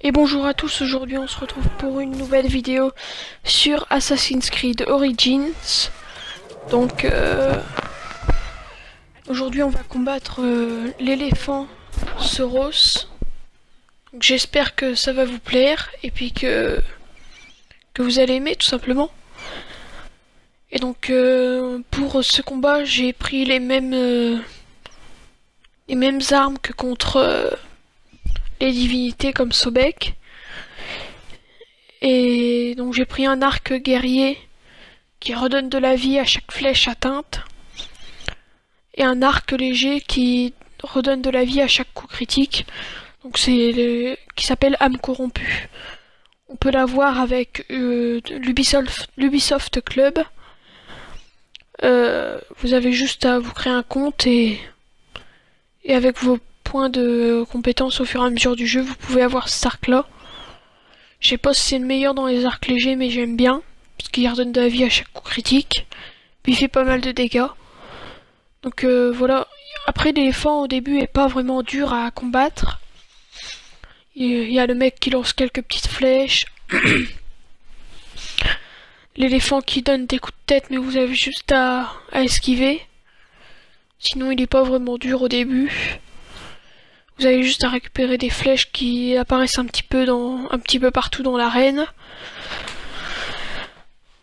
Et bonjour à tous, aujourd'hui on se retrouve pour une nouvelle vidéo sur Assassin's Creed Origins. Donc aujourd'hui on va combattre l'éléphant Soros. J'espère que ça va vous plaire et puis que vous allez aimer tout simplement. Et donc pour ce combat j'ai pris les mêmes armes que contre les divinités comme Sobek. Et donc j'ai pris un arc guerrier qui redonne de la vie à chaque flèche atteinte. Et un arc léger qui redonne de la vie à chaque coup critique. Donc qui s'appelle âme corrompue. On peut l'avoir avec l'Ubisoft Club. Vous avez juste à vous créer un compte et avec vos points de compétence au fur et à mesure du jeu, vous pouvez avoir cet arc là. Je sais pas si c'est le meilleur dans les arcs légers, mais j'aime bien, parce qu'il redonne de la vie à chaque coup critique. Puis il fait pas mal de dégâts. Donc voilà. Après, l'éléphant au début est pas vraiment dur à combattre. Il y a le mec qui lance quelques petites flèches. L'éléphant qui donne des coups de tête, mais vous avez juste à esquiver. Sinon, il est pas vraiment dur au début. Vous avez juste à récupérer des flèches qui apparaissent un petit peu partout dans l'arène.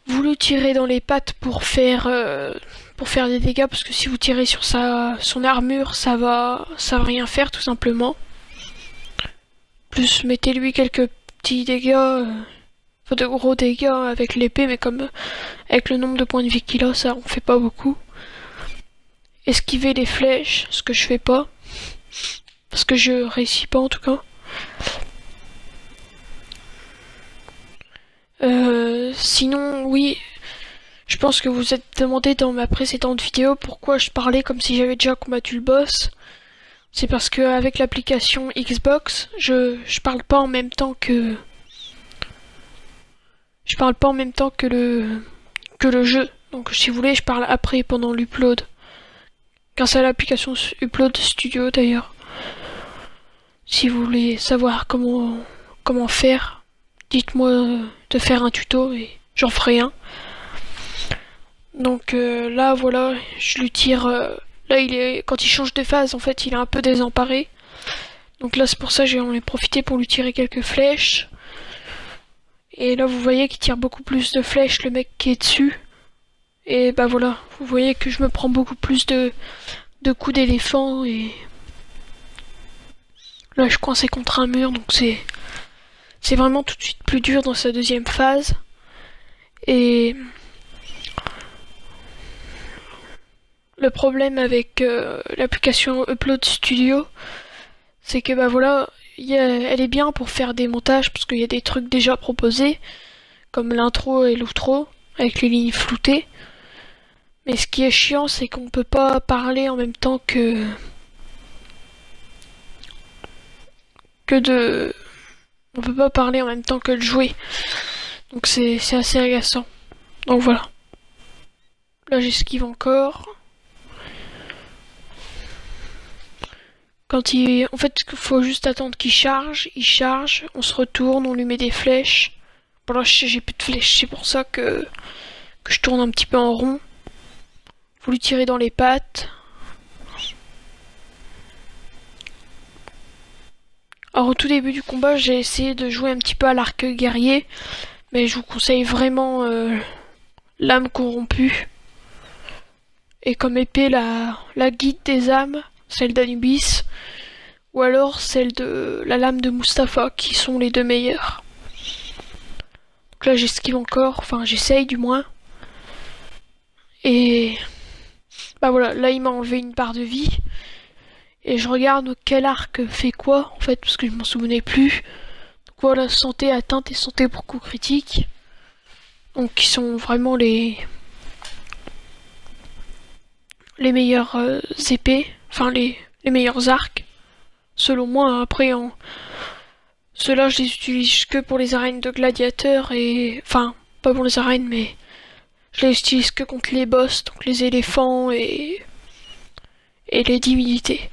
Vous le tirez dans les pattes pour faire des dégâts, parce que si vous tirez sur son armure, ça va rien faire tout simplement. Plus mettez-lui quelques petits dégâts, de gros dégâts avec l'épée, mais comme avec le nombre de points de vie qu'il a, ça on fait pas beaucoup. Esquiver les flèches, ce que je fais pas. Parce que je réussis pas en tout cas. Sinon, oui, je pense que vous vous êtes demandé dans ma précédente vidéo pourquoi je parlais comme si j'avais déjà combattu le boss. C'est parce que avec l'application Xbox, je parle pas en même temps que le jeu. Donc si vous voulez, je parle après pendant l'upload. Grâce à l'application Upload Studio d'ailleurs. Si vous voulez savoir comment faire, dites-moi de faire un tuto et j'en ferai un. Donc là voilà, je lui tire. Là quand il change de phase, en fait, il est un peu désemparé. Donc là c'est pour ça j'en ai profité pour lui tirer quelques flèches. Et là vous voyez qu'il tire beaucoup plus de flèches, le mec qui est dessus. Et bah voilà, vous voyez que je me prends beaucoup plus de coups d'éléphant et là je suis coincé contre un mur, donc c'est vraiment tout de suite plus dur dans sa deuxième phase. Et le problème avec l'application Upload Studio, c'est que bah voilà, elle est bien pour faire des montages parce qu'il y a des trucs déjà proposés, comme l'intro et l'outro, avec les lignes floutées. Mais ce qui est chiant, c'est qu'on peut pas parler en même temps on peut pas parler en même temps que le jouer. Donc c'est assez agaçant. Donc voilà. Là j'esquive encore. En fait, il faut juste attendre qu'il charge. Il charge, on se retourne, on lui met des flèches. Bon là j'ai plus de flèches, c'est pour ça que je tourne un petit peu en rond. Vous lui tirez dans les pattes. Alors au tout début du combat, j'ai essayé de jouer un petit peu à l'arc guerrier, mais je vous conseille vraiment l'âme corrompue. Et comme épée, la guide des âmes, celle d'Anubis, ou alors celle de la lame de Mustapha, qui sont les deux meilleures. Donc là j'esquive encore, enfin j'essaye du moins. Et bah voilà, là il m'a enlevé une barre de vie. Et je regarde quel arc fait quoi, en fait, parce que je m'en souvenais plus. Donc voilà, santé atteinte et santé pour coup critique. Donc qui sont vraiment les meilleures épées, enfin les meilleurs arcs. Selon moi, après, ceux-là je les utilise que pour les arènes de gladiateurs et... Enfin, pas pour les arènes, mais je les utilise que contre les boss, donc les éléphants et les divinités.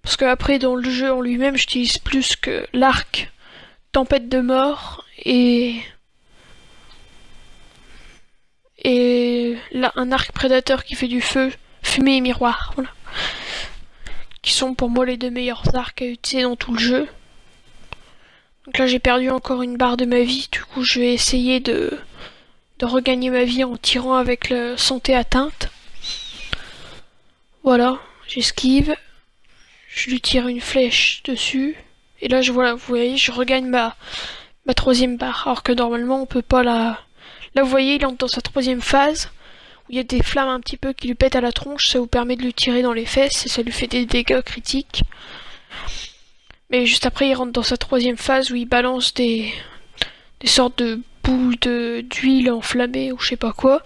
Parce que après dans le jeu en lui-même, j'utilise plus que l'arc tempête de mort et là un arc prédateur qui fait du feu, fumée et miroir, voilà. Qui sont pour moi les deux meilleurs arcs à utiliser dans tout le jeu. Donc là j'ai perdu encore une barre de ma vie, du coup je vais essayer de regagner ma vie en tirant avec la santé atteinte. Voilà, j'esquive, je lui tire une flèche dessus, et là voilà, vous voyez, je regagne ma troisième barre, alors que normalement on peut pas la... Là vous voyez, il entre dans sa troisième phase, où il y a des flammes un petit peu qui lui pètent à la tronche, ça vous permet de lui tirer dans les fesses, et ça lui fait des dégâts critiques. Mais juste après il rentre dans sa troisième phase, où il balance des sortes de boules d'huile enflammée, ou je sais pas quoi.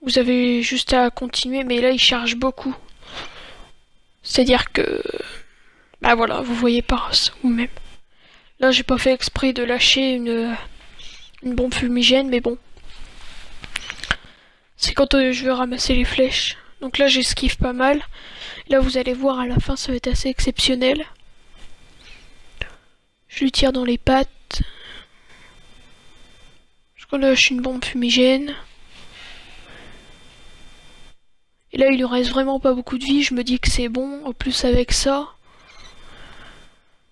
Vous avez juste à continuer, mais là il charge beaucoup. C'est-à-dire que... Bah voilà, vous voyez pas vous-même. Là j'ai pas fait exprès de lâcher une bombe fumigène, mais bon. C'est quand je veux ramasser les flèches. Donc là j'esquive pas mal. Là vous allez voir à la fin ça va être assez exceptionnel. Je lui tire dans les pattes. Je relâche une bombe fumigène. Et là il lui reste vraiment pas beaucoup de vie, je me dis que c'est bon, en plus avec ça.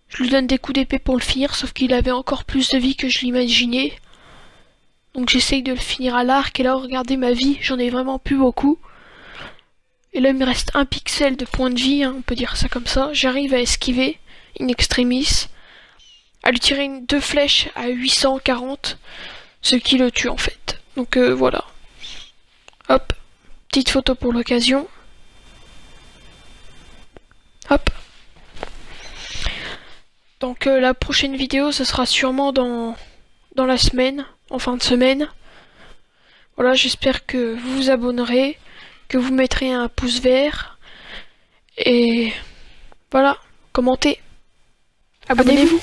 Je lui donne des coups d'épée pour le finir, sauf qu'il avait encore plus de vie que je l'imaginais. Donc j'essaye de le finir à l'arc, et là regardez ma vie, j'en ai vraiment plus beaucoup. Et là il me reste un pixel de point de vie, hein, on peut dire ça comme ça. J'arrive à esquiver, in extremis, à lui tirer deux flèches à 840, ce qui le tue en fait. Donc voilà. Hop. Petite photo pour l'occasion. Hop. Donc la prochaine vidéo, ce sera sûrement dans la semaine, en fin de semaine. Voilà, j'espère que vous vous abonnerez, que vous mettrez un pouce vert. Et voilà, commentez. Abonnez-vous.